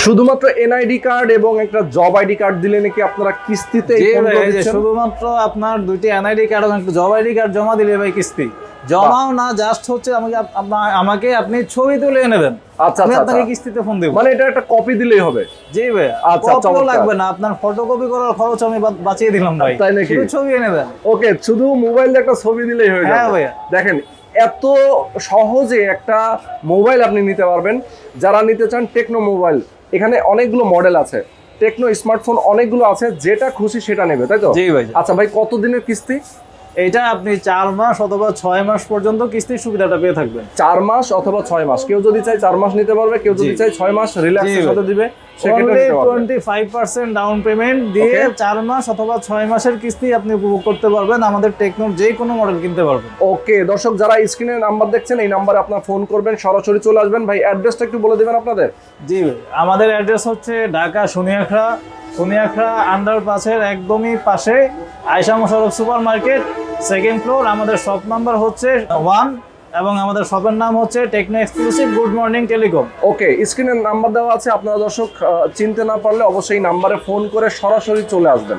শুধুমাত্র NID card এবং একটা জব আইডি কার্ড দিলে নাকি আপনারা কিস্তিতে এই জি ফোনগুলো ভাই, এই যে দিচ্ছেন? শুধুমাত্র আপনার দুইটি এনআইডি কার্ড এবং একটা জব আইডি কার্ড জমা দিলে ভাই কিস্তি জমাও না, জাস্ট হচ্ছে আমাকে আপনি ছবি তুলে নেবেন, আচ্ছা আমি আচ্ছা আপনাকে আচ্ছা। কিস্তিতে ফোন দেব। মানে এটা একটা কপি দিলেই হবে? জি ভাই, আচ্ছা, কপিও চমৎকার। লাগবে না, আপনার ফটোকপি করার খরচ আমি বাঁচিয়ে দিলাম ভাই। তাই নাকি? শুধু ছবি নেবেন। ওকে, শুধু মোবাইল দিয়ে একটা ছবি দিলেই হয়ে হ্যাঁ যাবে। ভাইয়া। দেখেন এত সহজে একটা মোবাইল আপনি নিতে পারবেন। যারা নিতে চান টেকনো মোবাইল, এখানে অনেকগুলো মডেল আছে, টেকনো স্মার্টফোন অনেকগুলো আছে, যেটা খুশি সেটা নেবে, তাই তো? জি ভাই। আচ্ছা ভাই, কত দিনের কিস্তি? এটা আপনি 4 মাস অথবা 6 মাস পর্যন্ত কিস্তির সুবিধাটা পেয়ে থাকবেন। 4 মাস অথবা 6 মাস, কেউ যদি চায় 4 মাস নিতে পারবে, কেউ যদি জি। চায় 6 মাস রিল্যাক্সের জি। সাথে দিবে সেক্ষেত্রে Only নিতে পারবে। 25% ডাউন পেমেন্ট দিয়ে Okay. 4 মাস অথবা 6 মাসের কিস্তি আপনি উপভোগ করতে পারবেন, আমাদের টেকনোর যে কোনো মডেল কিনতে পারবেন। ওকে দর্শক, যারা স্ক্রিনে নাম্বার দেখছেন এই নাম্বারে আপনারা ফোন করবেন, সরাসরি চলে আসবেন। ভাই অ্যাড্রেসটা একটু বলে দিবেন আপনাদের। জি ভাই, আমাদের অ্যাড্রেস হচ্ছে ঢাকা সোনিয়াখড়া আন্ডারপাসের একদমই পাশে Ayesha Mosharraf super market, 2nd floor. আমাদের শপ নাম্বার হচ্ছে 1 এবং আমাদের শপের নাম হচ্ছে Techno Exclusive Good Morning Telecom. Okay, স্ক্রিনে নাম্বার দেওয়া আছে, আপনারা দর্শক চিনতে না পারলে অবশ্যই নাম্বারে ফোন করে সরাসরি চলে আসবেন।